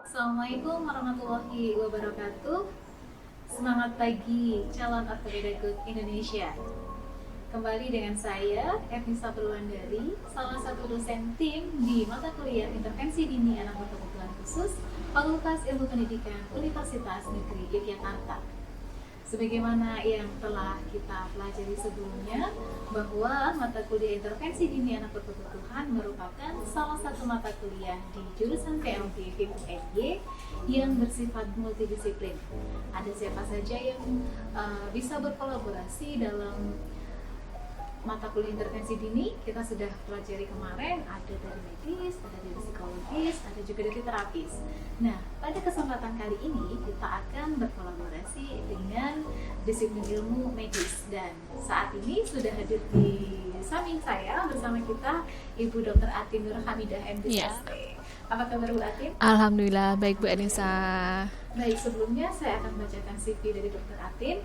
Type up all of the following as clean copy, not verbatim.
Assalamualaikum warahmatullahi wabarakatuh. Semangat pagi calon ortopedagog Indonesia. Kembali dengan saya, Etnisa Purwandari, salah satu dosen tim di mata kuliah Intervensi Dini Anak Berkebutuhan Khusus Fakultas Ilmu Pendidikan Universitas Negeri Yogyakarta. Sebagaimana yang telah kita pelajari sebelumnya, bahwa mata kuliah Intervensi Dini Anak Berkebutuhan merupakan salah satu mata kuliah di jurusan PLB FIPU-NY yang bersifat multidisiplin. Ada siapa saja yang bisa berkolaborasi dalam mata kuliah intervensi dini? Kita sudah pelajari kemarin, ada dari medis, ada dari psikologis, ada juga dari terapis. Nah, pada kesempatan kali ini kita akan berkolaborasi dengan disiplin ilmu medis, dan saat ini sudah hadir di samping saya bersama kita Ibu Dr. Atin Nur Hamidah MDST. Apa kabar Bu Atin? Alhamdulillah baik Bu Anissa. Baik, sebelumnya saya akan membacakan CV dari Dr. Atin.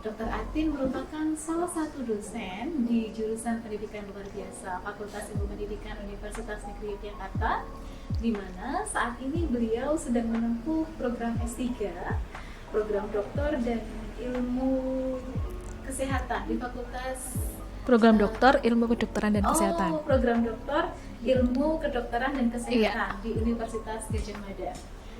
Dr. Atin merupakan salah satu dosen di jurusan pendidikan luar biasa Fakultas Ilmu Pendidikan Universitas Negeri Yogyakarta, di mana saat ini beliau sedang menempuh program S3, program doktor dan ilmu kesehatan di Fakultas Program doktor ilmu kedokteran dan kesehatan. Program doktor ilmu kedokteran dan kesehatan di Universitas Gadjah Mada.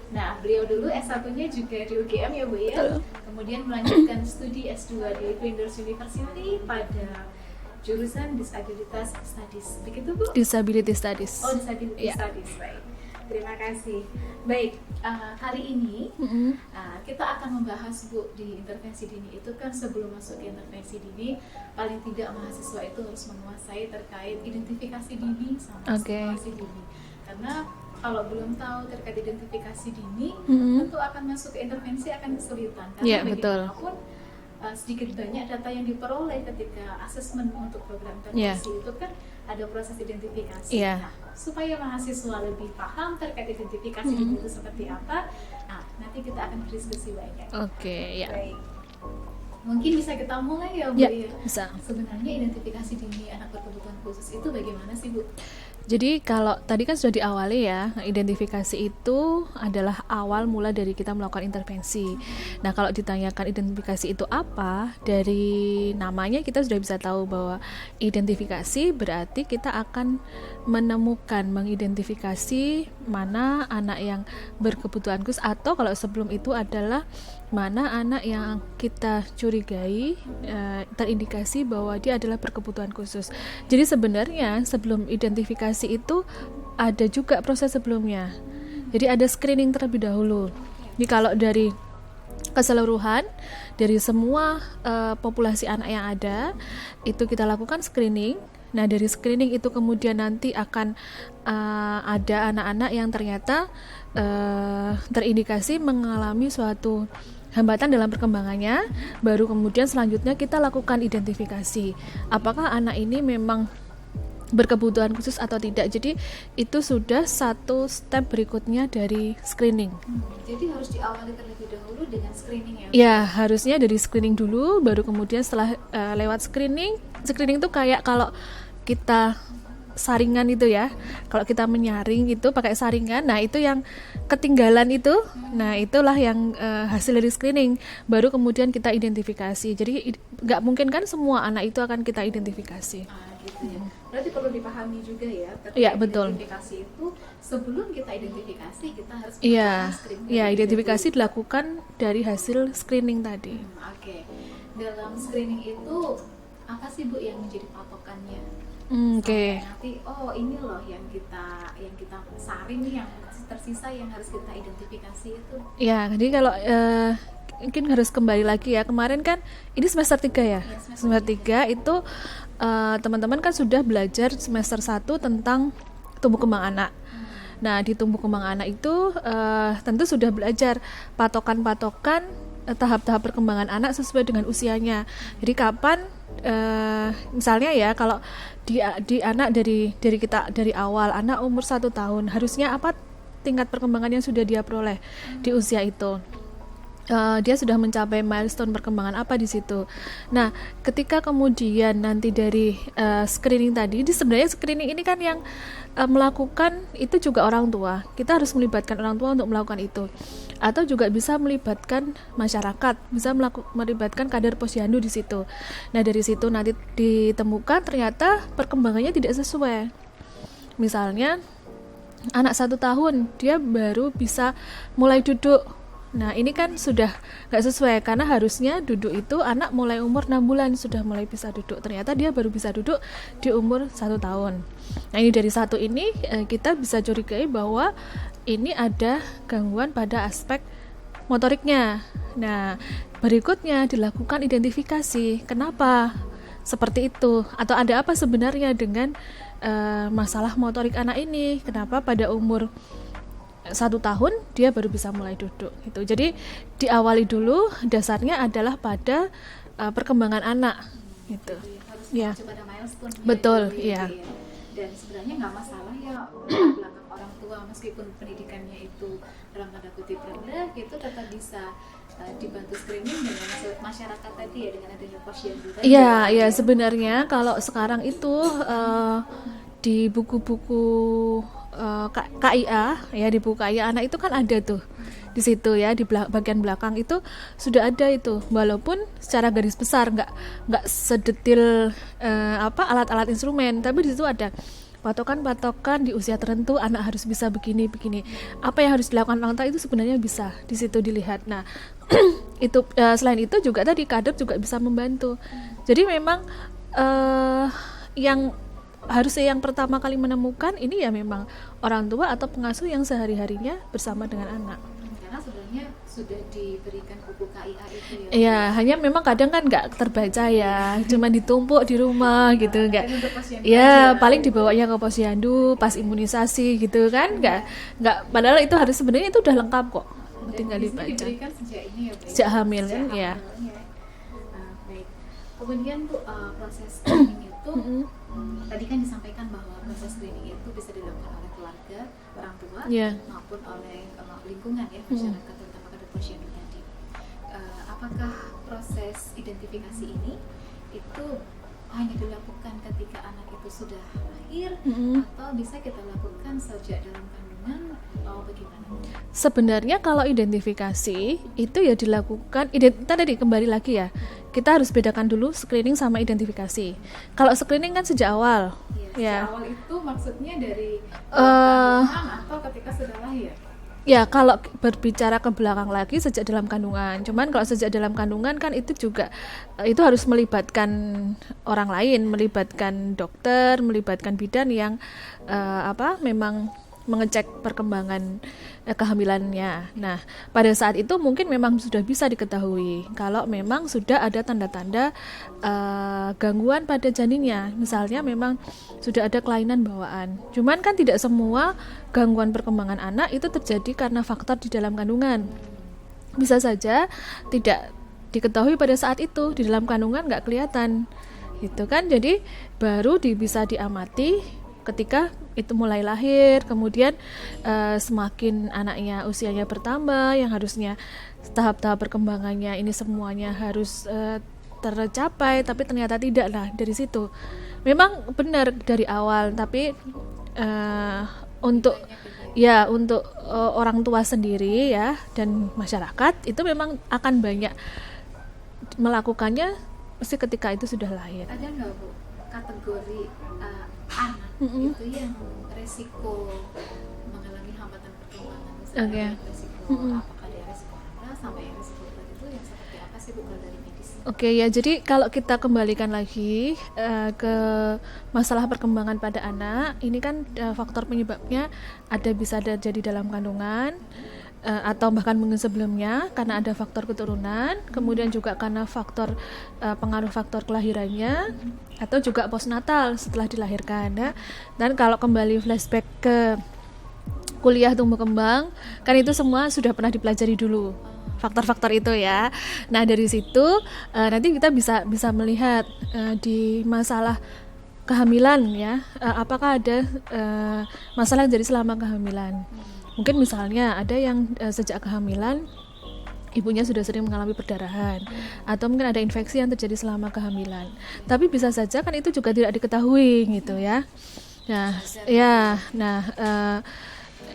Nah, beliau dulu S1-nya juga di UGM ya Bu ya. Kemudian melanjutkan studi S2 di Flinders University pada jurusan Disabilitas Studies. Begitu Bu? Disability Studies. Disability Studies. Baik. Terima kasih. Baik, kali ini kita akan membahas Bu, di intervensi dini itu kan sebelum masuk ke intervensi dini paling tidak mahasiswa itu harus menguasai terkait identifikasi dini sama estimasi dini. Karena kalau belum tahu terkait identifikasi dini, tentu akan masuk ke intervensi akan kesulitan. Karena bagaimanapun sedikit banyak data yang diperoleh ketika asesmen untuk program intervensi itu kan ada proses identifikasi. Nah, supaya mahasiswa lebih paham terkait identifikasi dini itu seperti apa, nanti kita akan berdiskusi banyak. Baik. Mungkin bisa kita mulai ya Bu ya. Bisa. Sebenarnya identifikasi dini anak berkebutuhan khusus itu bagaimana sih Bu? Jadi kalau tadi kan sudah diawali ya, identifikasi itu adalah awal mula dari kita melakukan intervensi. Nah, kalau ditanyakan identifikasi itu apa, dari namanya kita sudah bisa tahu bahwa identifikasi berarti kita akan menemukan, mengidentifikasi mana anak yang berkebutuhan khusus, atau kalau sebelum itu adalah mana anak yang kita curigai terindikasi bahwa dia adalah berkebutuhan khusus. Jadi sebenarnya sebelum identifikasi itu ada juga proses sebelumnya. Jadi ada screening terlebih dahulu. Jadi kalau dari keseluruhan dari semua populasi anak yang ada itu kita lakukan screening. Nah, dari screening itu kemudian nanti akan ada anak-anak yang ternyata terindikasi mengalami suatu hambatan dalam perkembangannya, baru kemudian selanjutnya kita lakukan identifikasi. Apakah anak ini memang berkebutuhan khusus atau tidak. Jadi itu sudah satu step berikutnya dari screening. Jadi harus diawali terlebih dahulu dengan screening ya? Ya, harusnya dari screening dulu, baru kemudian setelah lewat screening itu kayak kalau kita saringan itu ya, kalau kita menyaring itu pakai saringan, nah itu yang ketinggalan itu, nah itulah yang hasil dari screening, baru kemudian kita identifikasi. Jadi nggak mungkin kan semua anak itu akan kita identifikasi. Gitu ya. Berarti perlu dipahami juga ya, betul. Identifikasi itu sebelum kita identifikasi kita harus screening. Iya, identifikasi dilakukan dari hasil screening tadi. Dalam screening itu apa sih Bu yang menjadi patokannya? Nanti ini loh yang kita saring nih, yang tersisa yang harus kita identifikasi itu. Ya, jadi kalau mungkin harus kembali lagi ya, kemarin kan ini semester 3 ya. Semester 3 itu teman-teman kan sudah belajar semester 1 tentang tumbuh kembang anak. Nah, di tumbuh kembang anak itu tentu sudah belajar patokan-patokan tahap-tahap perkembangan anak sesuai dengan usianya. Jadi kapan misalnya ya, kalau di anak dari awal anak umur 1 tahun harusnya apa tingkat perkembangan yang sudah dia peroleh di usia itu. dia sudah mencapai milestone perkembangan apa di situ. Nah, ketika kemudian nanti dari screening tadi, sebenarnya screening ini kan yang melakukan itu juga orang tua. Kita harus melibatkan orang tua untuk melakukan itu. Atau juga bisa melibatkan masyarakat, bisa melibatkan kader posyandu di situ. Nah, dari situ nanti ditemukan ternyata perkembangannya tidak sesuai. Misalnya anak 1 tahun dia baru bisa mulai duduk. Nah, ini kan sudah gak sesuai karena harusnya duduk itu anak mulai umur 6 bulan sudah mulai bisa duduk. Ternyata dia baru bisa duduk di umur 1 tahun. Nah, ini dari satu ini kita bisa curigai bahwa ini ada gangguan pada aspek motoriknya. Nah, berikutnya dilakukan identifikasi. Kenapa seperti itu? Atau ada apa sebenarnya dengan masalah motorik anak ini? Kenapa pada umur 1 tahun dia baru bisa mulai duduk gitu. Jadi diawali dulu dasarnya adalah pada perkembangan anak gitu. Harus Ya. mengacu pada milestone. Betul, gitu iya. ya. Dan sebenarnya nggak masalah ya belakang orang tua meskipun pendidikannya itu dalam tanda kutip rendah gitu tetap bisa dibantu screening dengan masyarakat tadi ya dengan adanya posyandu tadi. Iya, ya sebenarnya kalau sekarang itu di buku-buku KIA ya, di buku KIA anak itu kan ada tuh di situ ya, di bagian belakang itu sudah ada itu, walaupun secara garis besar nggak sedetil alat-alat instrumen, tapi di situ ada patokan-patokan di usia tertentu anak harus bisa begini apa yang harus dilakukan orang tua itu sebenarnya bisa di situ dilihat. Nah itu selain itu juga tadi kader juga bisa membantu. Jadi memang yang harusnya yang pertama kali menemukan ini ya memang orang tua atau pengasuh yang sehari-harinya bersama dengan anak. Karena sebenarnya sudah diberikan buku KIA itu ya. Iya, hanya memang kadang kan nggak terbaca ya, cuma ditumpuk di rumah gitu, nggak. Ya paling dibawanya ke posyandu pas imunisasi gitu kan, nggak. Padahal itu harus sebenarnya itu udah lengkap kok, tinggal dibaca. Diberikan sejak ini ya, Bu? Sejak hamil kan, ya. Baik. Kemudian Bu, proses screening itu tadi kan disampaikan bahwa proses screening itu bisa dilakukan oleh keluarga, orang tua, maupun oleh lingkungan ya, masyarakat terutama kader posyandu tadi. Apakah proses identifikasi ini itu hanya dilakukan ketika anak itu sudah lahir atau bisa kita lakukan sejak dalam kandungan atau bagaimana? Sebenarnya kalau identifikasi itu ya dilakukan tadi kembali lagi ya, kita harus bedakan dulu screening sama identifikasi. Kalau screening kan sejak awal sejak awal itu maksudnya dari kandungan atau ketika sudah lahir? Ya, kalau berbicara ke belakang lagi sejak dalam kandungan. Cuman kalau sejak dalam kandungan kan itu juga itu harus melibatkan orang lain, melibatkan dokter, melibatkan bidan yang memang mengecek perkembangan kehamilannya. Nah, pada saat itu mungkin memang sudah bisa diketahui kalau memang sudah ada tanda-tanda gangguan pada janinnya. Misalnya memang sudah ada kelainan bawaan. Cuman kan tidak semua gangguan perkembangan anak itu terjadi karena faktor di dalam kandungan. Bisa saja tidak diketahui pada saat itu, di dalam kandungan nggak kelihatan. Gitu kan, jadi baru bisa diamati ketika itu mulai lahir, kemudian semakin anaknya usianya bertambah, yang harusnya tahap-tahap perkembangannya ini semuanya harus tercapai, tapi ternyata tidak. Nah, dari situ memang benar dari awal, tapi untuk orang tua sendiri ya dan masyarakat itu memang akan banyak melakukannya mesti ketika itu sudah lahir. Ada nggak Bu kategori anak itu yang resiko mengalami hambatan perkembangan, misalnya resiko apakah dia resiko rendah sampai yang resiko berat, itu yang seperti apa sih Bu kalau dari medis? Oke ya, jadi kalau kita kembalikan lagi ke masalah perkembangan pada anak, ini kan faktor penyebabnya bisa jadi dalam kandungan atau bahkan mungkin sebelumnya karena ada faktor keturunan, kemudian juga karena faktor pengaruh faktor kelahirannya, atau juga postnatal setelah dilahirkan ya. Dan kalau kembali flashback ke kuliah tumbuh kembang, kan itu semua sudah pernah dipelajari dulu faktor-faktor itu ya. Nah, dari situ nanti kita bisa melihat di masalah kehamilan ya, apakah ada masalah yang terjadi selama kehamilan. Mungkin misalnya ada yang sejak kehamilan ibunya sudah sering mengalami perdarahan, atau mungkin ada infeksi yang terjadi selama kehamilan. Tapi bisa saja kan itu juga tidak diketahui gitu ya.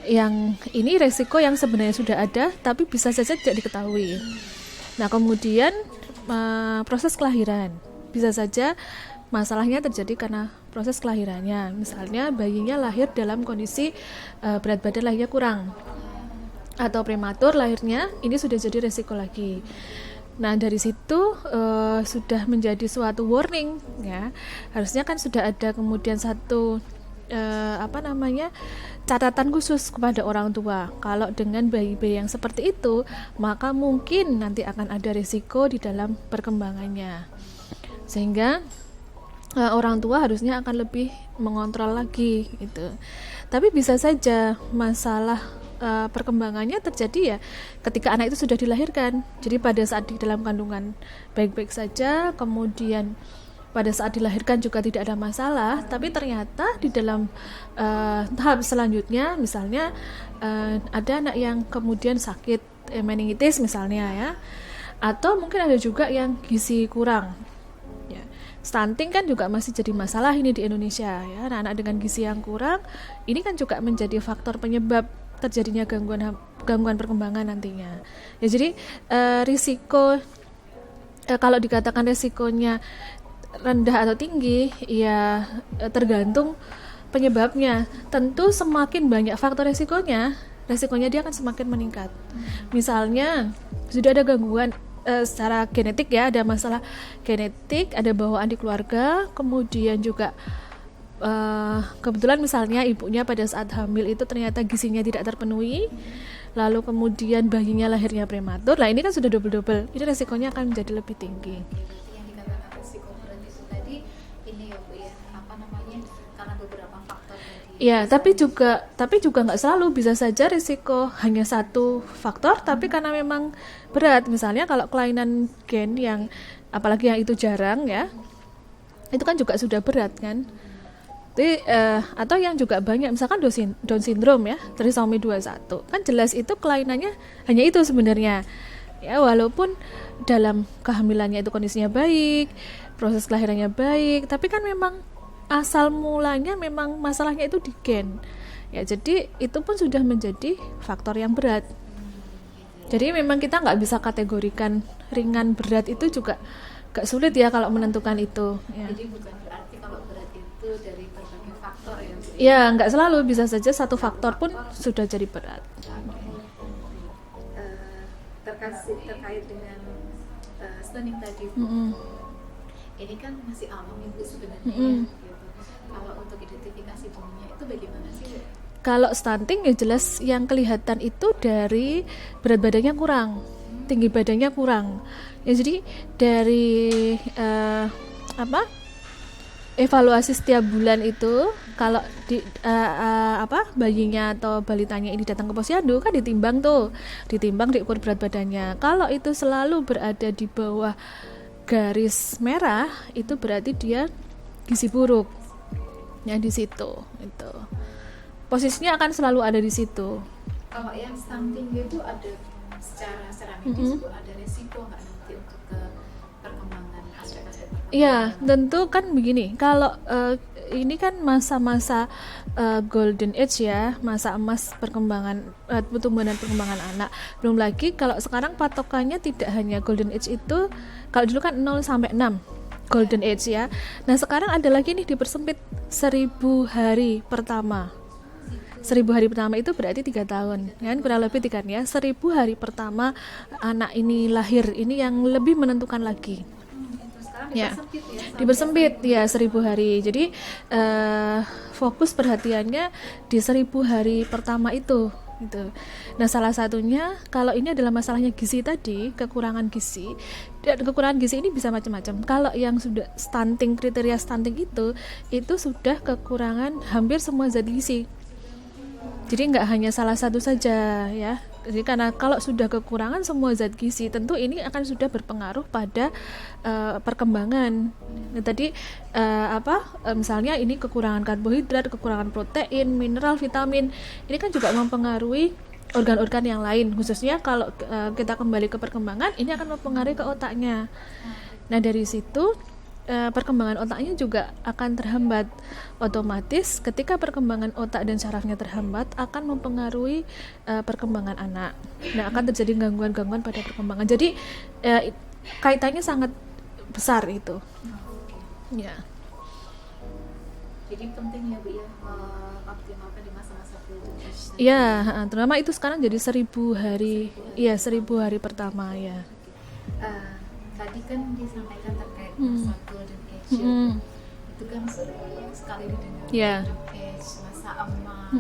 Yang ini resiko yang sebenarnya sudah ada tapi bisa saja tidak diketahui. Nah, kemudian proses kelahiran bisa saja masalahnya terjadi karena proses kelahirannya. Misalnya bayinya lahir dalam kondisi berat badan lahirnya kurang atau prematur lahirnya, ini sudah jadi resiko lagi. Nah, dari situ sudah menjadi suatu warning ya. Harusnya kan sudah ada kemudian satu catatan khusus kepada orang tua. Kalau dengan bayi-bayi yang seperti itu, maka mungkin nanti akan ada risiko di dalam perkembangannya. Sehingga orang tua harusnya akan lebih mengontrol lagi gitu. Tapi bisa saja masalah perkembangannya terjadi ya ketika anak itu sudah dilahirkan. Jadi pada saat di dalam kandungan baik-baik saja, kemudian pada saat dilahirkan juga tidak ada masalah, tapi ternyata di dalam tahap selanjutnya misalnya ada anak yang kemudian sakit meningitis misalnya ya, atau mungkin ada juga yang gizi kurang ya. Stunting kan juga masih jadi masalah ini di Indonesia ya. Anak-anak dengan gizi yang kurang ini kan juga menjadi faktor penyebab terjadinya gangguan perkembangan nantinya ya. Jadi risiko kalau dikatakan risikonya rendah atau tinggi ya tergantung penyebabnya. Tentu semakin banyak faktor resikonya dia akan semakin meningkat. Misalnya sudah ada gangguan secara genetik ya, ada masalah genetik, ada bawaan di keluarga, kemudian juga kebetulan misalnya ibunya pada saat hamil itu ternyata gizinya tidak terpenuhi, lalu kemudian bayinya lahirnya prematur. Nah, ini kan sudah double, ini resikonya akan menjadi lebih tinggi. Ya, tapi juga nggak selalu. Bisa saja risiko hanya satu faktor, tapi karena memang berat. Misalnya kalau kelainan gen yang apalagi yang itu jarang ya, itu kan juga sudah berat kan. Jadi, atau yang juga banyak, misalkan Down syndrome ya, trisomi 21, kan jelas itu kelainannya hanya itu sebenarnya. Ya, walaupun dalam kehamilannya itu kondisinya baik, proses kelahirannya baik, tapi kan memang asal mulanya memang masalahnya itu di gen ya, jadi itu pun sudah menjadi faktor yang berat. Jadi memang kita nggak bisa kategorikan ringan berat, itu juga gak sulit ya kalau menentukan itu ya. Jadi bukan berarti kalau berat itu dari berbagai faktor ya? Ya, nggak selalu, bisa saja satu faktor pun sudah jadi berat. Terkait dengan stunting tadi, ini kan masih awam ibu sebenarnya gitu. Kalau untuk identifikasi dininya itu bagaimana sih? Kalau stunting ya jelas yang kelihatan itu dari berat badannya kurang, tinggi badannya kurang. Ya, jadi dari evaluasi setiap bulan itu kalau bayinya atau balitanya ini datang ke posyandu kan ditimbang diukur berat badannya. Kalau itu selalu berada di bawah garis merah, itu berarti dia gizi buruk. Ya, di situ itu posisinya akan selalu ada di situ. Kalau yang stunting itu ada secara medis ada resiko nggak nanti untuk ke perkembangan aspek-aspek perkembangan? Iya, tentu kan begini. Kalau ini kan masa-masa golden age ya, masa emas perkembangan pertumbuhan dan perkembangan anak. Belum lagi kalau sekarang patokannya tidak hanya golden age itu, kalau dulu kan 0 sampai 6 golden age ya. Nah, sekarang ada lagi nih dipersempit 1000 hari pertama. 1000 hari pertama itu berarti 3 tahun kan, kurang lebih kan ya. 1000 hari pertama anak ini lahir, ini yang lebih menentukan lagi. Dipersempit ya 1000 hari. Jadi fokus perhatiannya di 1000 hari pertama itu gitu. Nah, salah satunya kalau ini adalah masalahnya gizi tadi, kekurangan gizi. Dan kekurangan gizi ini bisa macam-macam. Kalau yang sudah stunting, kriteria stunting itu sudah kekurangan hampir semua zat gizi. Jadi nggak hanya salah satu saja ya. Jadi karena kalau sudah kekurangan semua zat gizi, tentu ini akan sudah berpengaruh pada perkembangan. Nah, tadi misalnya ini kekurangan karbohidrat, kekurangan protein, mineral, vitamin, ini kan juga mempengaruhi organ-organ yang lain, khususnya kalau kita kembali ke perkembangan, ini akan mempengaruhi ke otaknya. Nah dari situ perkembangan otaknya juga akan terhambat. Otomatis ketika perkembangan otak dan sarafnya terhambat akan mempengaruhi perkembangan anak. Nah akan terjadi gangguan-gangguan pada perkembangan. Jadi kaitannya sangat besar itu. Ya. Jadi penting ya Bu ya, optimalkan di masa-masa golden age. Iya, terutama itu sekarang jadi 1000 hari. Iya, 1000 hari pertama ya. Tadi kan disampaikan terkait masa golden age. Itu kan sering sekali didengar. Golden age, masa emas,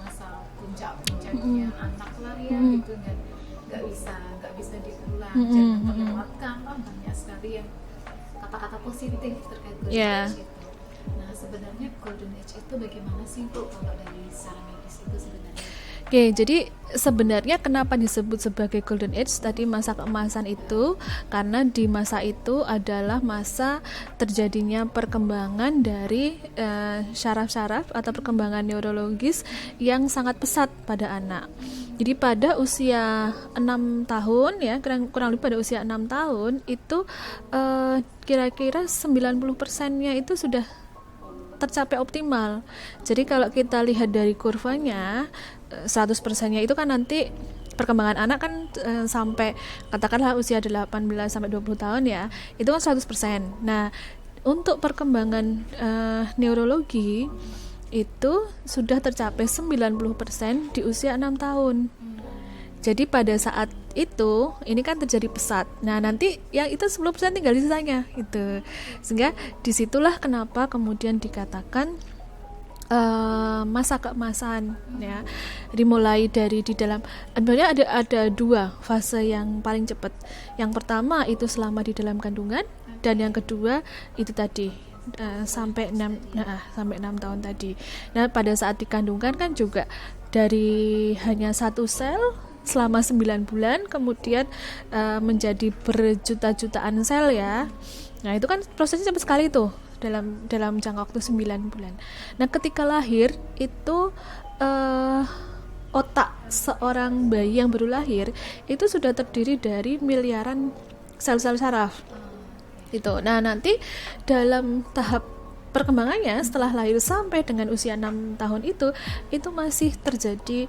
masa puncak-puncaknya anak lah ya, gitu nggak bisa diulang, jangan terlewatkan. Banyak sekali yang kata-kata positif terkait golden age itu. Nah sebenarnya golden age itu bagaimana sih Bu kalau dari secara medis itu sebenarnya? Oke, jadi sebenarnya kenapa disebut sebagai golden age tadi, masa keemasan itu karena di masa itu adalah masa terjadinya perkembangan dari syaraf-syaraf atau perkembangan neurologis yang sangat pesat pada anak. Jadi pada usia 6 tahun ya, kurang lebih pada usia 6 tahun itu kira-kira 90%-nya itu sudah tercapai optimal. Jadi kalau kita lihat dari kurvanya 100%-nya itu kan nanti perkembangan anak kan sampai katakanlah usia 18 sampai 20 tahun ya, itu kan 100%. Nah, untuk perkembangan neurologi itu sudah tercapai 90% di usia 6 tahun. Jadi pada saat itu ini kan terjadi pesat. Nah nanti yang itu 10% tinggal sisanya itu. Sehingga disitulah kenapa kemudian dikatakan masa keemasan ya. Dimulai dari di dalam, sebenarnya ada 2 fase yang paling cepat. Yang pertama itu selama di dalam kandungan, dan yang kedua itu tadi sampai 6 tahun tadi. Nah pada saat dikandungkan kan juga dari hanya 1 sel selama 9 bulan kemudian menjadi berjuta-jutaan sel ya. Nah itu kan prosesnya cepat sekali tuh dalam jangka waktu 9 bulan. Nah ketika lahir itu otak seorang bayi yang baru lahir itu sudah terdiri dari miliaran sel-sel saraf itu. Nah nanti dalam tahap perkembangannya setelah lahir sampai dengan usia 6 tahun itu masih terjadi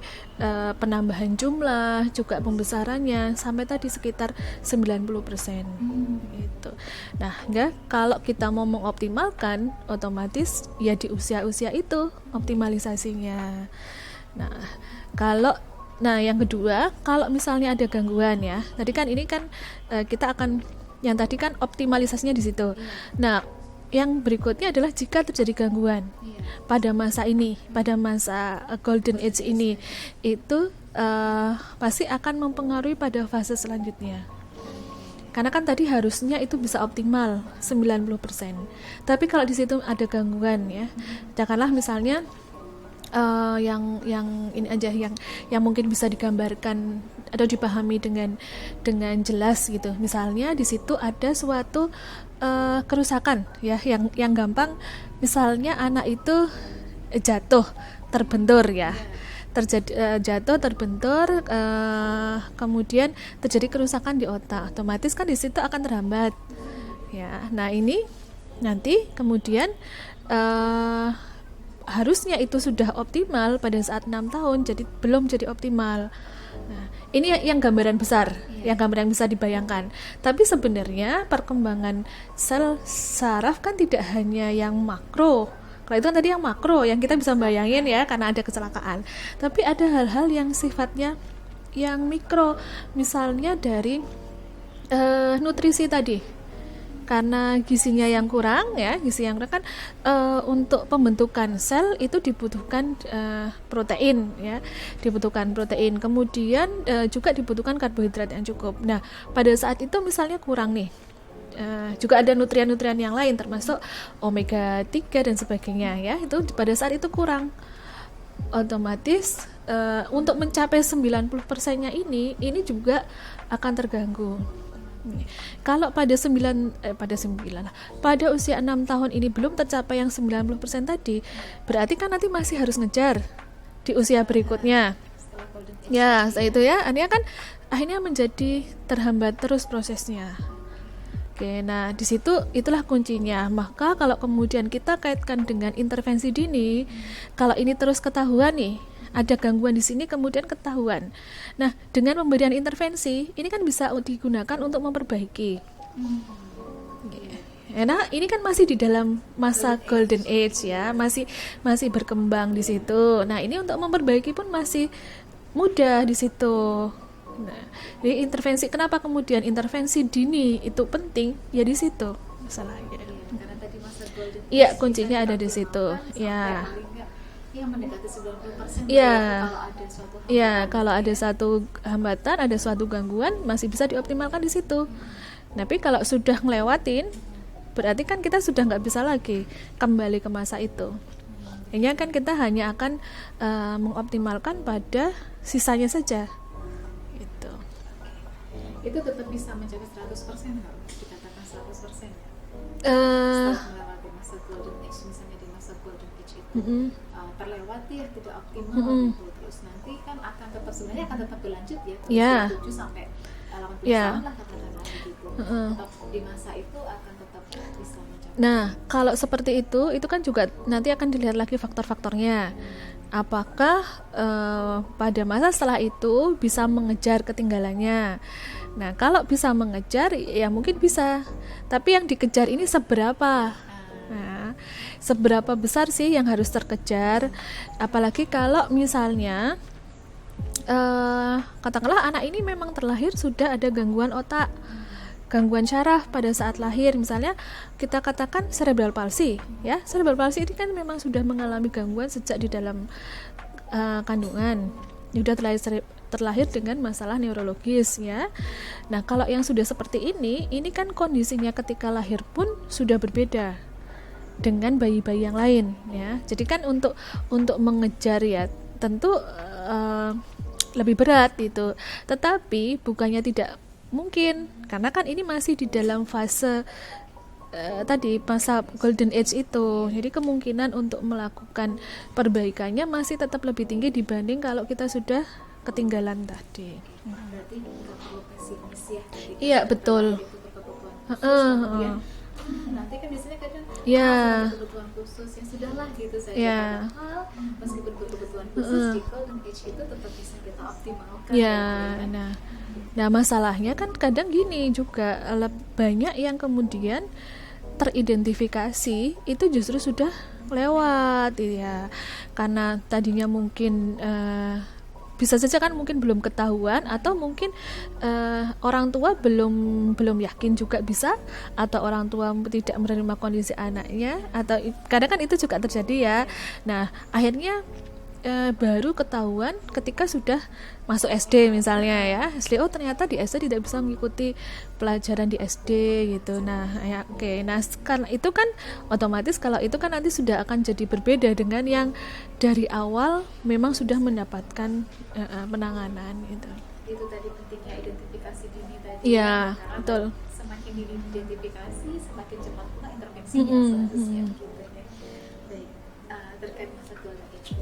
penambahan jumlah, juga pembesarannya sampai tadi sekitar 90% gitu. Nah, kalau kita mau mengoptimalkan otomatis ya di usia-usia itu optimalisasinya. Nah, yang kedua, kalau misalnya ada gangguan ya. Tadi kan ini kan kita akan yang tadi kan optimalisasinya di situ. Nah, yang berikutnya adalah jika terjadi gangguan pada masa ini, pada masa golden age ini, itu pasti akan mempengaruhi pada fase selanjutnya. Karena kan tadi harusnya itu bisa optimal 90%. Tapi kalau di situ ada gangguan ya, katakanlah misalnya yang ini aja yang mungkin bisa digambarkan atau dipahami dengan jelas gitu. Misalnya di situ ada suatu kerusakan ya yang gampang, misalnya anak itu jatuh terbentur ya, jatuh terbentur kemudian terjadi kerusakan di otak, otomatis kan di situ akan terhambat ya. Nah ini nanti kemudian harusnya itu sudah optimal pada saat 6 tahun, jadi belum jadi optimal. Nah, ini yang gambaran besar, yang gambaran bisa dibayangkan. Tapi sebenarnya perkembangan sel saraf kan tidak hanya yang makro. Kalau itu kan tadi yang makro, yang kita bisa bayangin ya karena ada kecelakaan. Tapi ada hal-hal yang sifatnya yang mikro, misalnya dari nutrisi tadi. Karena gizinya yang kurang ya, gizi yang kurang kan untuk pembentukan sel itu dibutuhkan protein ya, dibutuhkan protein, kemudian juga dibutuhkan karbohidrat yang cukup. Nah pada saat itu misalnya kurang nih, juga ada nutrien-nutrien yang lain termasuk omega 3 dan sebagainya ya, itu pada saat itu kurang, otomatis untuk mencapai 90%-nya ini juga akan terganggu. Kalau pada usia 6 tahun ini belum tercapai yang 90% tadi, berarti kan nanti masih harus ngejar di usia berikutnya. setelah golden age. Ya, setelah itu ya, akhirnya menjadi terhambat terus prosesnya. Oke, nah di situ itulah kuncinya. Maka kalau kemudian kita kaitkan dengan intervensi dini, kalau ini terus ketahuan nih, ada gangguan di sini kemudian ketahuan. Nah, dengan pemberian intervensi, ini kan bisa digunakan untuk memperbaiki. Nah, ini kan masih di dalam masa golden age ya, masih berkembang di situ. Nah, ini untuk memperbaiki pun masih mudah di situ. Nah, jadi intervensi, kenapa kemudian intervensi dini itu penting? Ya di situ masalahnya. Karena tadi masa golden age. Iya, kuncinya ada di situ. Ya. Yang mendekati 90%. Iya. Kalau ada suatu hambatan. Ya, kalau ada satu hambatan, ada suatu gangguan, masih bisa dioptimalkan di situ. Tapi kalau sudah ngelewatin, berarti kan kita sudah nggak bisa lagi kembali ke masa itu. Ini kan kita hanya akan mengoptimalkan pada sisanya saja. Itu tetap bisa mencapai 100% nggak? Dikatakan 100% ya? Uh, Setelah melewati masa golden age, misalnya di masa golden age itu terlewati ya, tidak optimal gitu. Terus nanti kan akan tetap, sebenarnya akan tetap berlanjut ya, terus 7 sampai 80 tahun lah katakanlah gitu. Tetap di masa itu akan tetap bisa mencapai. Nah, kalau seperti itu kan juga nanti akan dilihat lagi faktor-faktornya. Apakah pada masa setelah itu bisa mengejar ketinggalannya? Nah, kalau bisa mengejar, ya mungkin bisa. Tapi yang dikejar ini seberapa? Nah, seberapa besar sih yang harus terkejar? Apalagi kalau misalnya, katakanlah anak ini memang terlahir sudah ada gangguan otak, gangguan syaraf pada saat lahir, misalnya kita katakan cerebral palsy, ya. Cerebral palsy ini kan memang sudah mengalami gangguan sejak di dalam kandungan, sudah terlahir dengan masalah neurologis, ya. Nah, kalau yang sudah seperti ini kan kondisinya ketika lahir pun sudah berbeda dengan bayi-bayi yang lain, ya. Jadi kan untuk mengejar ya tentu lebih berat itu. Tetapi bukannya tidak mungkin, karena kan ini masih di dalam fase tadi masa golden age itu. Jadi kemungkinan untuk melakukan perbaikannya masih tetap lebih tinggi dibanding kalau kita sudah ketinggalan tadi. Berarti nggak perlu pesimis ya. Iya, betul. Nanti kan biasanya kadang ya, kebutuhan khusus yang sudahlah gitu saja. Ya. Padahal meskipun kebutuhan khusus di golden age itu tetap bisa kita optimalkan. Ya, nah masalahnya kan kadang gini juga, banyak yang kemudian teridentifikasi itu justru sudah lewat ya, karena tadinya mungkin bisa saja kan mungkin belum ketahuan, atau mungkin orang tua belum yakin juga bisa, atau orang tua tidak menerima kondisi anaknya, atau kadang kan itu juga terjadi ya. Nah, akhirnya baru ketahuan ketika sudah masuk SD misalnya ya. Oh ternyata di SD tidak bisa mengikuti pelajaran di SD gitu. Nah, ya oke. Nah, karena itu kan otomatis kalau itu kan nanti sudah akan jadi berbeda dengan yang dari awal memang sudah mendapatkan penanganan gitu. Itu tadi pentingnya identifikasi dini tadi. Iya, betul. Semakin dini identifikasi, semakin cepat pula intervensinya seharusnya gitu ya. Baik, terkait masa golden age.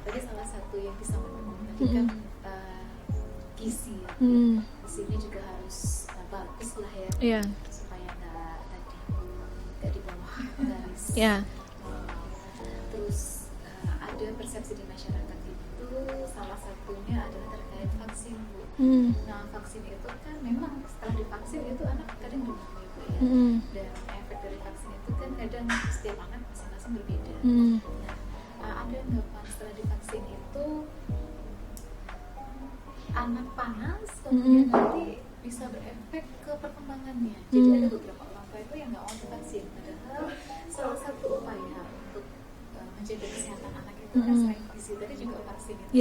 Tadi salah satu yang bisa menemukan tadi kan gizi ya. Gizinya juga harus bagus lah ya, supaya nggak di bawah garis. Terus ada persepsi di masyarakat itu salah satunya adalah terkait vaksin, Bu. Nah, vaksin itu kan memang setelah divaksin itu anak kadang demam ya, Bu ya. Dan efek dari vaksin itu kan kadang setiap anak masing-masing berbeda. Nah, ada anggapan setelah divaksin itu anak panas kemudian nanti bisa berefek ke perkembangannya. Jadi ada beberapa orang tua itu yang nggak mau divaksin, padahal salah satu upaya untuk menjaga kesehatan anak itu kan selain gizi tadi juga vaksin itu.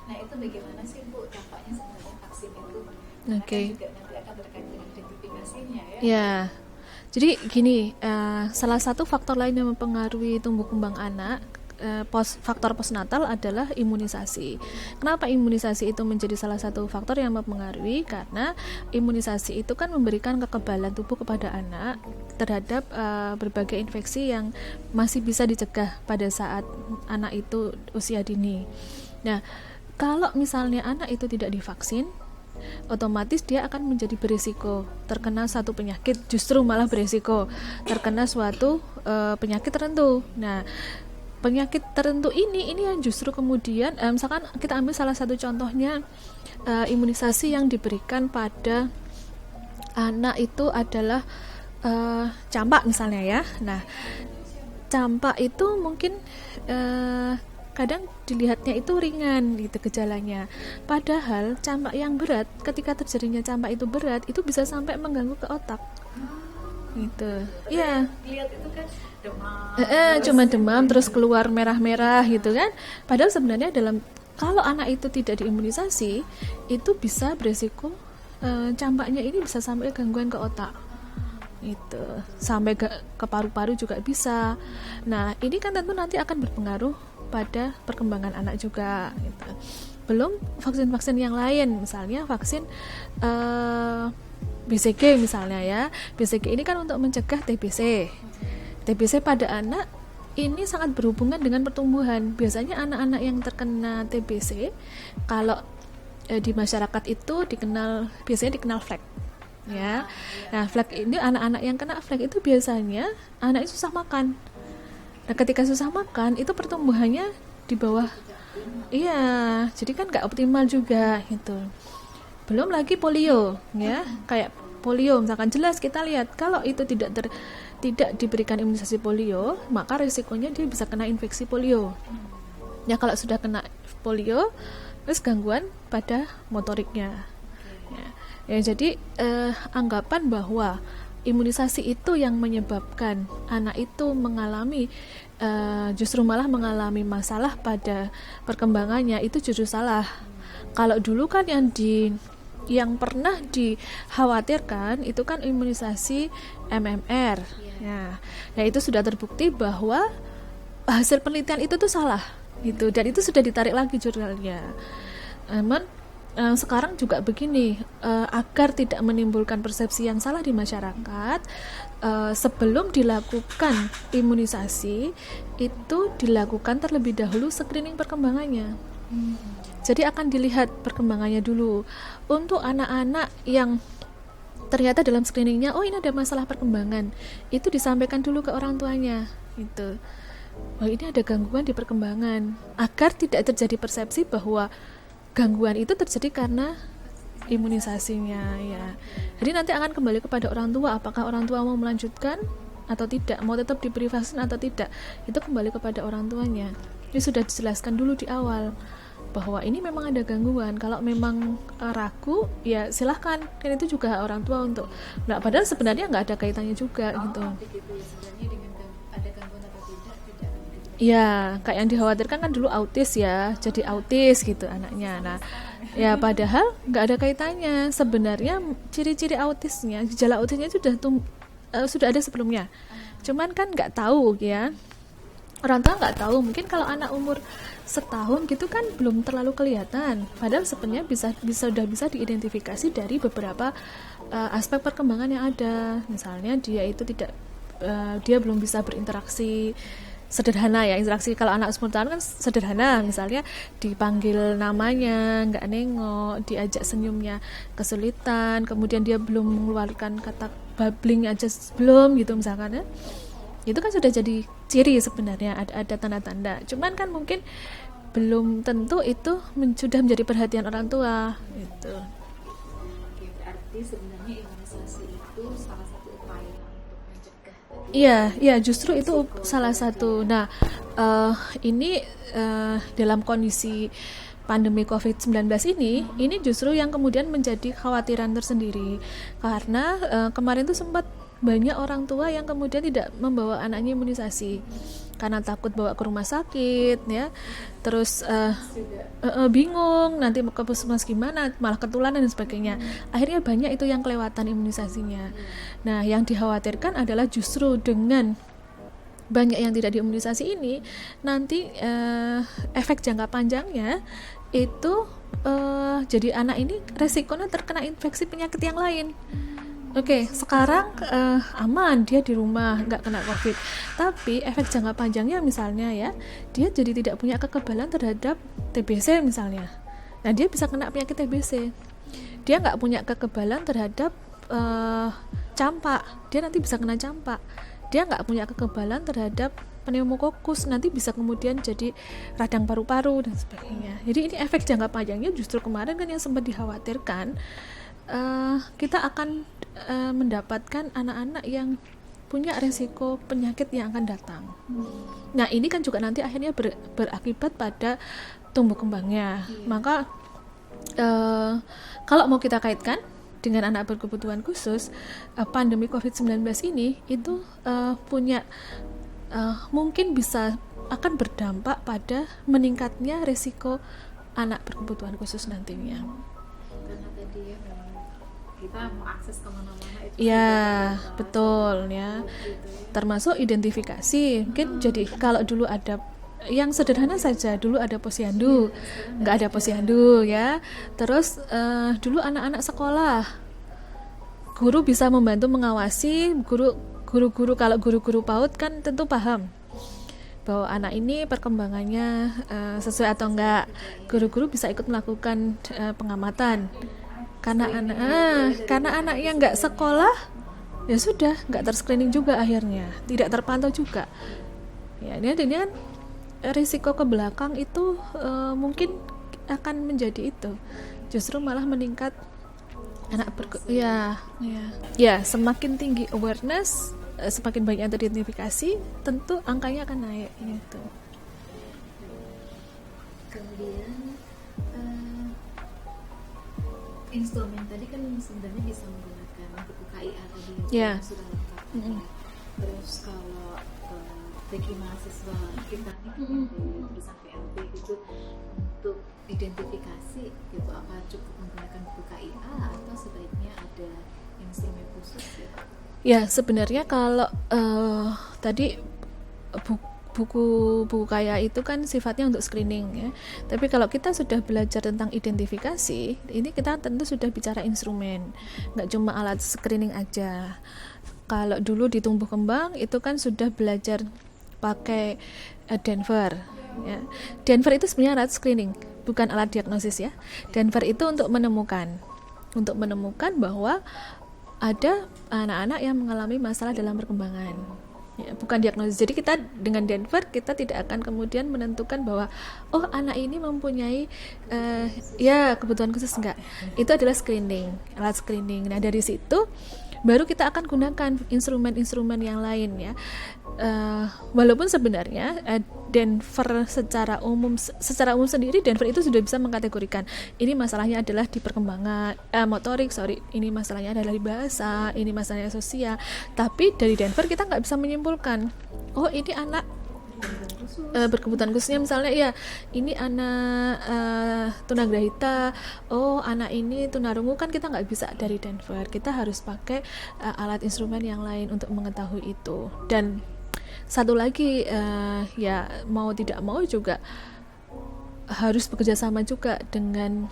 Nah, itu bagaimana sih, Bu, dampaknya sebenarnya vaksin itu? Kan juga nanti akan terkait dengan identifikasinya ya. Jadi gini, salah satu faktor lain yang mempengaruhi tumbuh kembang anak, faktor postnatal adalah imunisasi. Kenapa imunisasi itu menjadi salah satu faktor yang mempengaruhi? Karena imunisasi itu kan memberikan kekebalan tubuh kepada anak terhadap berbagai infeksi yang masih bisa dicegah pada saat anak itu usia dini. Nah, kalau misalnya anak itu tidak divaksin, otomatis dia akan menjadi berisiko terkena satu penyakit, justru malah berisiko terkena suatu penyakit tertentu. Nah, penyakit tertentu ini yang justru kemudian misalkan kita ambil salah satu contohnya, imunisasi yang diberikan pada anak itu adalah campak misalnya ya. Nah, campak itu mungkin kadang dilihatnya itu ringan gitu gejalanya, padahal campak yang berat, ketika terjadinya campak itu berat, itu bisa sampai mengganggu ke otak gitu. Iya, Lihat itu kan demam. cuma demam terus keluar merah-merah gitu kan, padahal sebenarnya kalau anak itu tidak diimunisasi, itu bisa beresiko campaknya ini bisa sampai gangguan ke otak itu, sampai ke paru-paru juga bisa. Nah, ini kan tentu nanti akan berpengaruh pada perkembangan anak juga gitu. Belum vaksin-vaksin yang lain, misalnya vaksin BCG misalnya ya. BCG ini kan untuk mencegah TBC. TBC pada anak ini sangat berhubungan dengan pertumbuhan. Biasanya anak-anak yang terkena TBC kalau di masyarakat itu biasanya dikenal flek ya. Nah, flek ini, anak-anak yang kena flek itu biasanya anak itu susah makan. Nah, ketika susah makan itu pertumbuhannya di bawah, iya, jadi kan nggak optimal juga gitu. Belum lagi polio ya, kayak polio misalkan, jelas kita lihat kalau itu tidak diberikan imunisasi polio, maka risikonya dia bisa kena infeksi polio. Ya, kalau sudah kena polio, terus gangguan pada motoriknya. Ya, jadi anggapan bahwa imunisasi itu yang menyebabkan anak itu mengalami justru malah mengalami masalah pada perkembangannya, itu justru salah. Kalau dulu kan yang pernah dikhawatirkan itu kan imunisasi MMR. Ya. Nah, itu sudah terbukti bahwa hasil penelitian itu tuh salah gitu, dan itu sudah ditarik lagi jurnalnya. Namun sekarang juga begini, agar tidak menimbulkan persepsi yang salah di masyarakat, sebelum dilakukan imunisasi itu dilakukan terlebih dahulu screening perkembangannya. Jadi akan dilihat perkembangannya dulu. Untuk anak-anak yang ternyata dalam screeningnya, oh ini ada masalah perkembangan, itu disampaikan dulu ke orang tuanya gitu. Oh, ini ada gangguan di perkembangan, agar tidak terjadi persepsi bahwa gangguan itu terjadi karena imunisasinya ya. Jadi nanti akan kembali kepada orang tua, apakah orang tua mau melanjutkan atau tidak, mau tetap diberi vaksin atau tidak, itu kembali kepada orang tuanya. Ini sudah dijelaskan dulu di awal bahwa ini memang ada gangguan. Kalau memang ragu, ya silahkan, kan itu juga orang tua untuk. Nah, padahal sebenarnya nggak ada kaitannya juga gitu. Sebenarnya dengan ada gangguan atau tidak Ya, kayak yang dikhawatirkan kan dulu autis ya, jadi autis gitu anaknya. Nah, ya padahal nggak ada kaitannya. Sebenarnya ciri-ciri autisnya, gejala autisnya sudah ada sebelumnya. Cuman kan nggak tahu ya. Orang tua nggak tahu. Mungkin kalau anak umur setahun gitu kan belum terlalu kelihatan. Padahal sebenarnya sudah bisa diidentifikasi dari beberapa aspek perkembangan yang ada. Misalnya dia belum bisa berinteraksi sederhana ya, interaksi kalau anak 10 tahun kan sederhana, misalnya dipanggil namanya nggak nengok, diajak senyumnya kesulitan, kemudian dia belum mengeluarkan kata babbling aja belum gitu misalkan ya, itu kan sudah jadi ciri sebenarnya, ada tanda-tanda, cuman kan mungkin belum tentu itu sudah menjadi perhatian orang tua gitu. Oke, berarti sebenarnya imunisasi itu salah satu upaya untuk mencegah. Iya, justru itu salah satu. Nah, ini dalam kondisi pandemi COVID-19 ini justru yang kemudian menjadi khawatiran tersendiri. Karena kemarin tuh sempat banyak orang tua yang kemudian tidak membawa anaknya imunisasi karena takut bawa ke rumah sakit ya, terus bingung nanti ke puskesmas gimana, malah ketularan dan sebagainya. Akhirnya banyak itu yang kelewatan imunisasinya. Nah, yang dikhawatirkan adalah justru dengan banyak yang tidak diimunisasi ini, nanti efek jangka panjangnya itu jadi anak ini resikonya terkena infeksi penyakit yang lain. Oke, sekarang aman, dia di rumah, nggak kena COVID. Tapi efek jangka panjangnya misalnya ya, dia jadi tidak punya kekebalan terhadap TBC misalnya. Nah, dia bisa kena penyakit TBC. Dia nggak punya kekebalan terhadap campak, dia nanti bisa kena campak. Dia nggak punya kekebalan terhadap pneumokokus, nanti bisa kemudian jadi radang paru-paru dan sebagainya. Jadi ini efek jangka panjangnya justru kemarin kan yang sempat dikhawatirkan, kita akan mendapatkan anak-anak yang punya resiko penyakit yang akan datang. Nah, ini kan juga nanti akhirnya berakibat pada tumbuh kembangnya. Maka kalau mau kita kaitkan dengan anak berkebutuhan khusus, pandemi COVID-19 ini itu punya mungkin bisa akan berdampak pada meningkatnya resiko anak berkebutuhan khusus nantinya. Karena tadi ya memang kita mau akses kemana-mana itu Ya, betul ya. Termasuk identifikasi. Mungkin jadi kalau dulu ada yang sederhana saja, dulu ada posyandu, nggak ada posyandu ya. Terus dulu anak-anak sekolah, guru bisa membantu mengawasi, guru-guru kalau guru-guru PAUD kan tentu paham bahwa anak ini perkembangannya sesuai atau enggak. Guru-guru bisa ikut melakukan pengamatan. Karena anak yang nggak sekolah, ya sudah nggak terscreening juga akhirnya, tidak terpantau juga. Ya, ini kan risiko ke belakang itu mungkin akan menjadi itu, justru malah meningkat anak ya semakin tinggi awareness, semakin banyak yang teridentifikasi, tentu angkanya akan naik gitu. Kemudian instrumen tadi kan sebenarnya bisa menggunakan buku KIA tadi yang sudah lengkap. Terus kalau bagi mahasiswa kita nih dari sampai LB gitu, untuk identifikasi gitu, apa cukup menggunakan buku KIA atau sebaiknya ada instrumen khusus ya? Ya, sebenarnya kalau tadi buku KIA itu kan sifatnya untuk screening ya. Tapi kalau kita sudah belajar tentang identifikasi, ini kita tentu sudah bicara instrumen, nggak cuma alat screening aja. Kalau dulu di tumbuh kembang itu kan sudah belajar pakai Denver ya. Denver itu sebenarnya alat screening, bukan alat diagnosis ya. Denver itu untuk menemukan bahwa ada anak-anak yang mengalami masalah dalam perkembangan ya, bukan diagnosis. Jadi kita dengan Denver kita tidak akan kemudian menentukan bahwa oh anak ini mempunyai ya kebutuhan khusus, enggak. Itu adalah screening, alat screening. Nah, dari situ baru kita akan gunakan instrumen-instrumen yang lain ya. Walaupun sebenarnya Denver secara umum sendiri, Denver itu sudah bisa mengkategorikan ini masalahnya adalah di perkembangan motorik, ini masalahnya adalah di bahasa, ini masalahnya sosial. Tapi dari Denver kita nggak bisa menyimpulkan oh ini anak berkebutuhan khususnya, misalnya ya ini anak tunagrahita, oh anak ini tunarungu, kan kita nggak bisa dari Denver, kita harus pakai alat instrumen yang lain untuk mengetahui itu. Dan satu lagi ya mau tidak mau juga harus bekerja sama juga dengan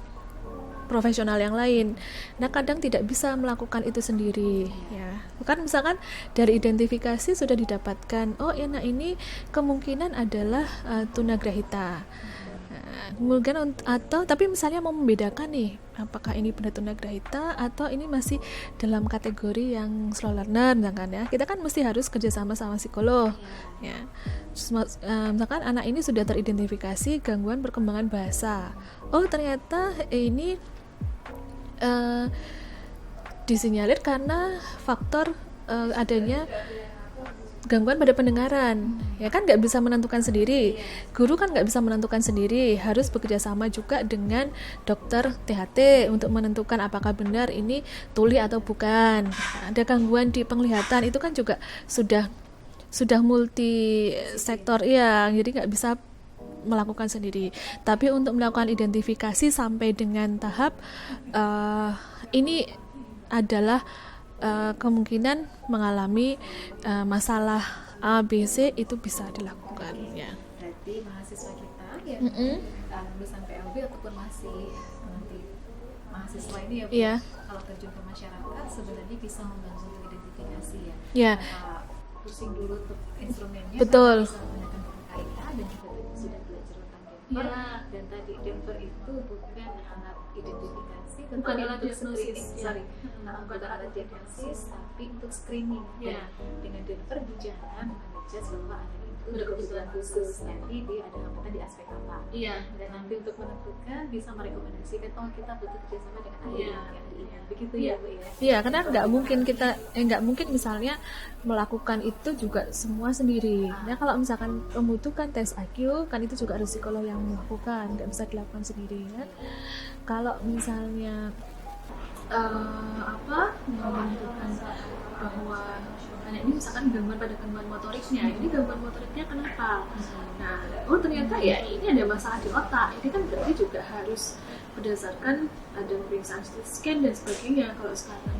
profesional yang lain. Nah, kadang tidak bisa melakukan itu sendiri ya. Kan misalkan dari identifikasi sudah didapatkan, oh anak ini kemungkinan adalah tunagrahita. Mungkin atau tapi misalnya mau membedakan nih apakah ini benar tunagrahita atau ini masih dalam kategori yang slow learner misalkan ya, kita kan mesti harus kerjasama sama psikolog ya. Misalkan anak ini sudah teridentifikasi gangguan perkembangan bahasa, oh ternyata ini disinyalir karena faktor adanya gangguan pada pendengaran ya, kan nggak bisa menentukan sendiri, guru kan nggak bisa menentukan sendiri, harus bekerja sama juga dengan dokter THT untuk menentukan apakah benar ini tuli atau bukan. Ada gangguan di penglihatan itu kan juga sudah multi sektor ya, jadi nggak bisa melakukan sendiri. Tapi untuk melakukan identifikasi sampai dengan tahap ini adalah kemungkinan mengalami masalah A, B, C, itu bisa dilakukan ya. Berarti mahasiswa kita yang lulus sampai LB ataupun masih nanti mahasiswa ini ya Bu, kalau terjun ke masyarakat sebenarnya bisa membantu untuk identifikasi ya. Pusing dulu untuk instrumennya, betul. Bisa menggunakan KIA dan juga sudah belajar tentang Denver. Iya. Dan tadi Denver itu bukan alat identifikasi, Bukan tetapi alat untuk diagnosis, screening. ya. Sorry, bukan alat diagnosis, tapi untuk screening. Iya. Dan dengan Denver di jangan menjudge bahwa anak itu berkebutuhan khusus, nanti dia ada hambatan di aspek apa. Iya. Dan nanti untuk menentukan bisa merekomendasikan, oh kita butuh kerjasama dengan ahli Iya. ini. Begitu Iya. ya Bu ya. Iya, karena nggak mungkin misalnya melakukan itu juga semua sendiri. Nah, kalau misalkan membutuhkan tes IQ, kan itu juga harus psikolog yang melakukan, nggak bisa dilakukan sendiri kan. Kalau misalnya menentukan bahwa anak ini misalkan gangguan pada gangguan motoriknya, ini gangguan motoriknya kenapa? Nah, ternyata ya ini ada masalah di otak. Ini kan berarti juga harus berdasarkan ada pemeriksaan CT scan dan sebagainya. Kalau sekarang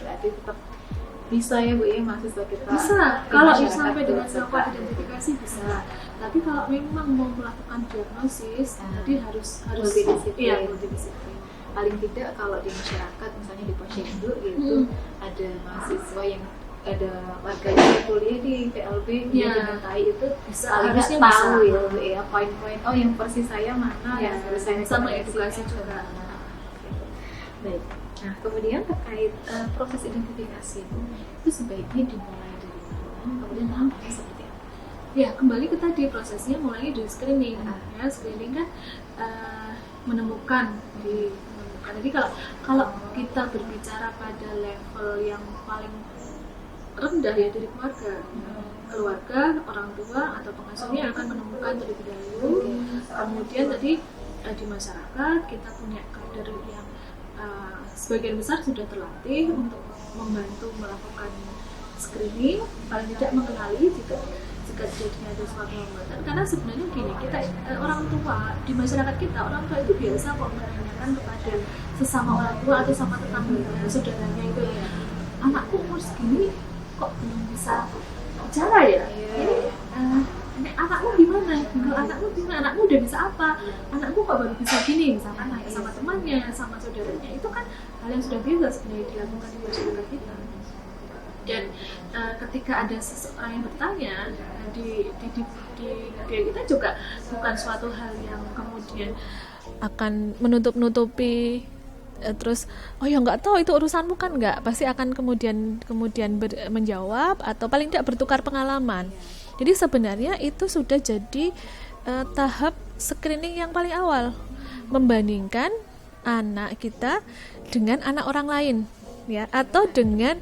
Berarti tetap bisa ya Bu ya, mahasiswa kita bisa, di kalau masyarakat sampai dengan turut serta. melakukan identifikasi bisa. Tapi kalau memang mau melakukan diagnosis, jadi harus multidisiplin. iya, multidisiplin. Paling tidak kalau di masyarakat misalnya di Posyandu gitu ada mahasiswa yang ada warganya yang kuliah di PLB Iya. dengan TAI itu Bisa, paling nggak harusnya tahu bisa. ya Bu ya, poin-poin oh yang persis saya mana Iya, yang harus saya sama rekomendasikan edukasi juga. kemana. Gitu. Baik. Nah kemudian terkait proses identifikasi itu sebaiknya dimulai dari mana, kemudian tahapannya seperti apa? Ya, kembali ke tadi prosesnya mulai dari screening. Ya, screening kan menemukan. Jadi kalau kita berbicara pada level yang paling rendah ya dari keluarga, orang tua atau pengasuhnya akan menemukan terlebih dahulu. Kemudian tadi di masyarakat kita punya kader yang sebagian besar sudah terlatih untuk membantu melakukan screening, paling tidak mengenali jika terjadinya ada suatu hambatan. Karena sebenarnya gini, kita orang tua di masyarakat kita, orang tua itu biasa kok menanyakan kepada sesama orang tua atau sama tetangganya, saudaranya itu ya, anakku umur segini kok belum bisa bicara ya? Ini anakmu gimana? Anakmu gimana? Anakmu udah bisa apa? Anakku kok baru bisa gini? Misalkan nanya sama temannya, sama saudaranya, itu kan hal yang sudah biasa sebenarnya dilakukan di masyarakat kita. Dan ketika ada seseorang yang bertanya di budaya kita juga bukan suatu hal yang kemudian akan menutup-nutupi terus oh ya nggak tahu itu urusanmu kan, nggak, pasti akan kemudian menjawab atau paling tidak bertukar pengalaman. Jadi sebenarnya itu sudah jadi tahap screening yang paling awal, membandingkan anak kita dengan anak orang lain ya, atau dengan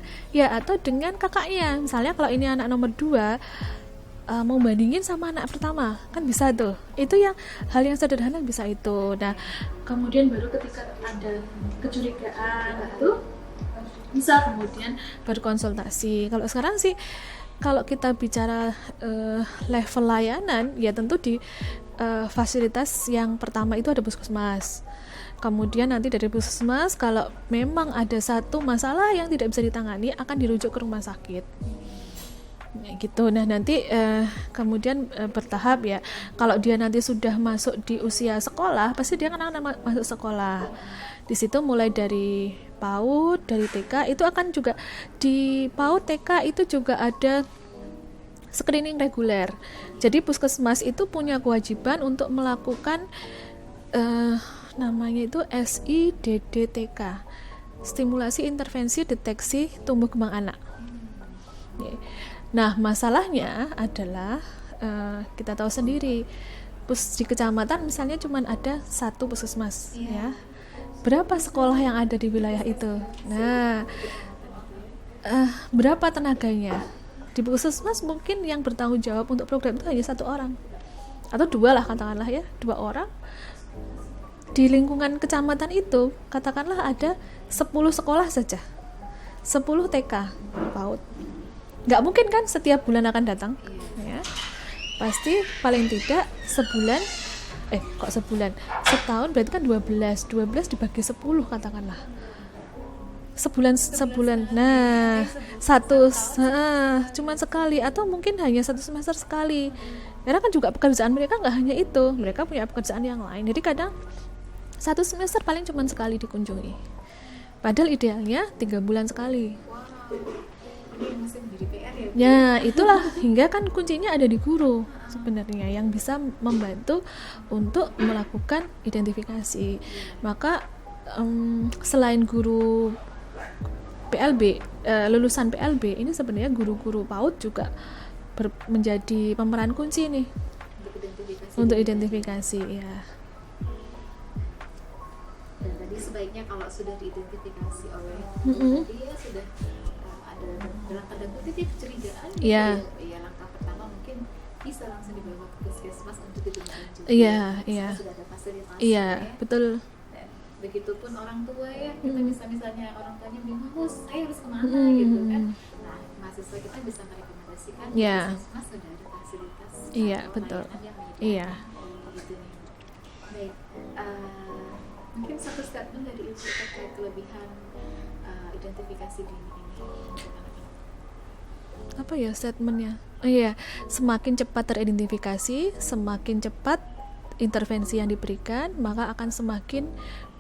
kakaknya. Misalnya kalau ini anak nomor 2 mau bandingin sama anak pertama, kan bisa tuh. Itu yang hal yang sederhana bisa itu. Nah, kemudian baru ketika ada kecurigaan itu bisa kemudian berkonsultasi. Kalau sekarang sih kalau kita bicara level layanan ya tentu di fasilitas yang pertama itu ada puskesmas. Kemudian nanti dari puskesmas kalau memang ada satu masalah yang tidak bisa ditangani akan dirujuk ke rumah sakit. Ya, gitu. Nah nanti kemudian bertahap ya. Kalau dia nanti sudah masuk di usia sekolah, pasti dia akan masuk sekolah. Di situ mulai dari PAUD, dari TK itu akan juga di PAUD TK itu juga ada screening reguler. Jadi puskesmas itu punya kewajiban untuk melakukan namanya itu SIDDTK, stimulasi intervensi deteksi tumbuh kembang anak. Nah masalahnya adalah kita tahu sendiri di kecamatan misalnya cuma ada satu puskesmas ya, berapa sekolah yang ada di wilayah itu. Nah berapa tenaganya di puskesmas, mungkin yang bertanggung jawab untuk program itu hanya 1 orang atau 2 lah, katakanlah ya 2 orang. Di lingkungan kecamatan itu katakanlah ada 10 sekolah saja, 10 TK PAUD. Nggak mungkin kan setiap bulan akan datang ya. Pasti paling tidak setahun berarti kan 12 dibagi 10 katakanlah sebulan. Nah cuma sekali atau mungkin hanya 1 semester sekali, karena kan juga pekerjaan mereka nggak hanya itu, mereka punya pekerjaan yang lain. Jadi kadang 1 semester paling cuma sekali dikunjungi, padahal idealnya 3 bulan sekali. ini yang masih menjadi PR ya Bu. Ya, itulah hingga kan kuncinya ada di guru sebenarnya yang bisa membantu untuk melakukan identifikasi. Maka selain guru PLB, lulusan PLB ini sebenarnya guru-guru PAUD juga menjadi pemeran kunci nih untuk identifikasi ya. Dan tadi sebaiknya kalau sudah diidentifikasi oleh tadi ya sudah ada dalam tanda kutip ya kecurigaan gitu Yeah. ya langkah pertama mungkin bisa langsung dibawa ke puskesmas untuk ditindaklanjuti. Iya. Sudah ada fasilitas. Iya, betul. Dan begitupun orang tua ya, kita bisa misalnya orang tuanya bingung, saya harus kemana gitu kan. Nah, mahasiswa kita bisa merekomendasikan Yeah. puskesmas sudah ada fasilitas. Iya, atau betul. layanan yang menyediakan. Iya. Gitu nih. Baik, mungkin satu statement dari Ibu terkait kelebihan identifikasi dini ini untuk anak-anak. Apa ya statementnya? Oh iya, semakin cepat teridentifikasi, semakin cepat intervensi yang diberikan, maka akan semakin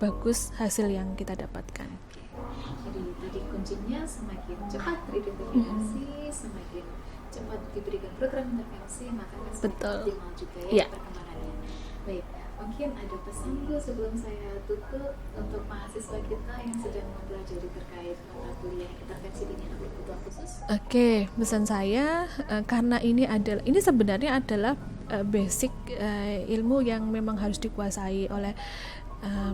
bagus hasil yang kita dapatkan. Jadi tadi kuncinya semakin cepat teridentifikasi, semakin cepat diberikan program intervensi, maka akan semakin Betul. optimal juga ya Iya. perkembangannya. Baik, mungkin ada pesan Bu sebelum saya tutup untuk mahasiswa kita yang sedang mempelajari terkait mata kuliah intervensi dini anak berkebutuhan khusus. Oke, pesan saya karena ini sebenarnya adalah basic ilmu yang memang harus dikuasai oleh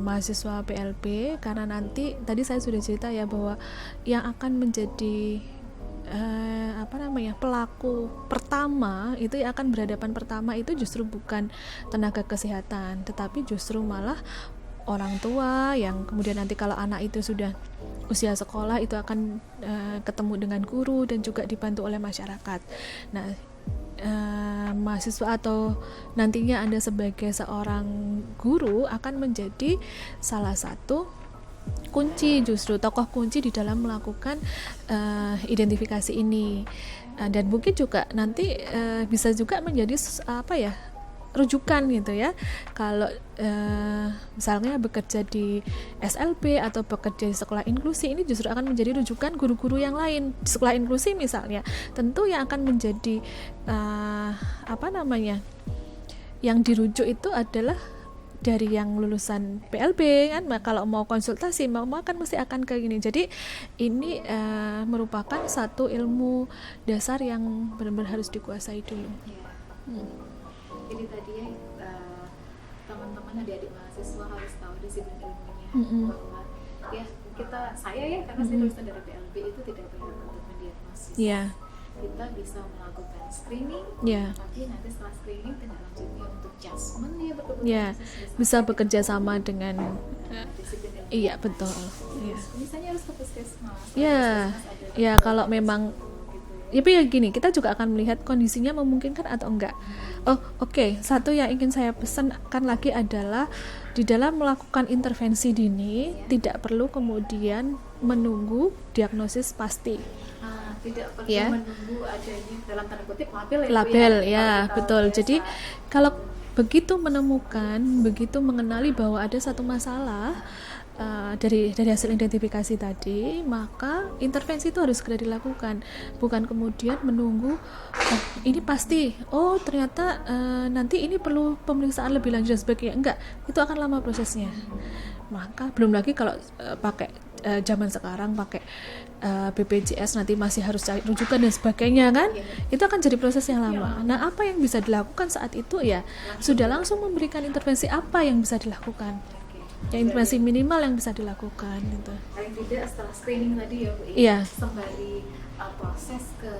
mahasiswa PLB, karena nanti tadi saya sudah cerita ya bahwa yang akan menjadi pelaku pertama itu yang akan berhadapan pertama itu justru bukan tenaga kesehatan, tetapi justru malah orang tua yang kemudian nanti kalau anak itu sudah usia sekolah itu akan ketemu dengan guru dan juga dibantu oleh masyarakat. Nah, mahasiswa atau nantinya Anda sebagai seorang guru akan menjadi salah satu kunci, justru tokoh kunci di dalam melakukan identifikasi ini. Dan mungkin juga nanti bisa juga menjadi rujukan gitu ya. Kalau misalnya bekerja di SLB atau bekerja di sekolah inklusi, ini justru akan menjadi rujukan guru-guru yang lain di sekolah inklusi misalnya. Tentu yang akan menjadi yang dirujuk itu adalah dari yang lulusan PLB kan. Kalau mau konsultasi mau kan mesti akan kayak gini. Jadi ini merupakan satu ilmu dasar yang benar-benar harus dikuasai dulu. Ya. Jadi tadi ya teman-teman adik-adik mahasiswa harus tahu disiplin ilmunya bahwa ya saya ya karena saya lulusan dari PLB itu tidak berhak untuk mendiagnosis. Yeah. Kita bisa melakukan screening, Yeah. tapi nanti setelah screening tindak lanjutnya untuk adjustment ya berkebutuhan Ya, khusus bisa bekerja sama dengan disiplin ilmu. iya betul. Iya. Misalnya harus ke puskesmas. Ya, Puskesmas ada ya kalau memang gitu ya. ya gini, kita juga akan melihat kondisinya memungkinkan atau enggak. Oke. Satu yang ingin saya pesankan lagi adalah di dalam melakukan intervensi dini tidak perlu kemudian menunggu diagnosis pasti. Tidak perlu Ya. menunggu adanya dalam tanda kutip label ya. Label Bu, ya, Kalau kita betul. biasa Jadi kalau begitu menemukan, begitu mengenali bahwa ada satu masalah dari hasil identifikasi tadi, maka intervensi itu harus segera dilakukan, bukan kemudian menunggu ini pasti ternyata nanti ini perlu pemeriksaan lebih lanjut dan sebagainya. Enggak, itu akan lama prosesnya. Maka belum lagi kalau pakai zaman sekarang pakai BPJS nanti masih harus cari rujukan dan sebagainya kan, itu akan jadi proses yang lama. Nah, apa yang bisa dilakukan saat itu ya sudah langsung memberikan intervensi apa yang bisa dilakukan, ya intervensi minimal yang bisa dilakukan gitu. paling tidak setelah screening tadi ya Bu, Iya. sembari proses ke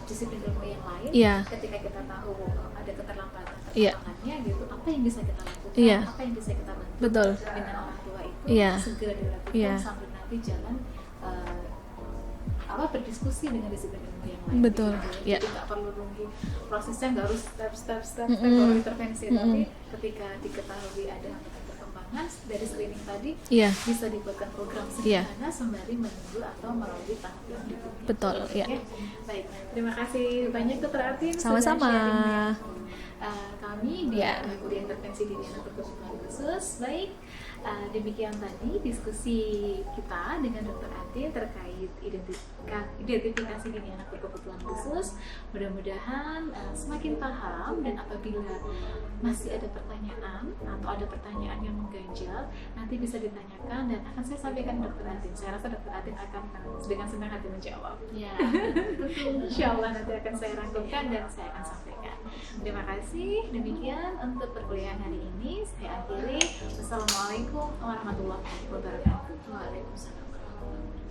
disiplin ilmu yang lain. Iya. Ketika kita tahu ada keterlambatan Iya. perkembangannya gitu, apa yang bisa kita lakukan, Iya. apa yang bisa kita bantu Betul. dengan orang tua itu Iya. segera dilakukan Iya. sambil nanti jalan berdiskusi dengan disiplin ilmu yang lain. Betul. Gitu. Iya. Jadi nggak perlu nunggu prosesnya, nggak harus step baru intervensi, tapi ketika diketahui ada hambatan perkembangan dari screening tadi, Iya. bisa dibuatkan program Iya. sederhana sembari menunggu atau melalui tahap yang berikutnya. Betul, iya. Oke. Baik, terima kasih banyak Dr. Atin sudah Sama-sama. sharing-nya. kami di Ya. Kuliah Intervensi Dini Anak Berkebutuhan Khusus. Baik, demikian tadi diskusi kita dengan Dr. Adin terkait identifikasi dini anak berkebutuhan khusus. Mudah-mudahan semakin paham, dan apabila masih ada pertanyaan atau ada pertanyaan yang mengganjal, nanti bisa ditanyakan dan akan saya sampaikan Dr. Adin. Saya rasa Dr. Adin akan dengan senang hati menjawab. Ya. Insya Allah nanti akan saya rangkumkan dan saya akan sampaikan. Terima kasih. Demikian untuk perkuliahan hari ini. Saya akhiri. Wassalamualaikum warahmatullahi wabarakatuh. Waalaikumsalam warahmatullahi wabarakatuh.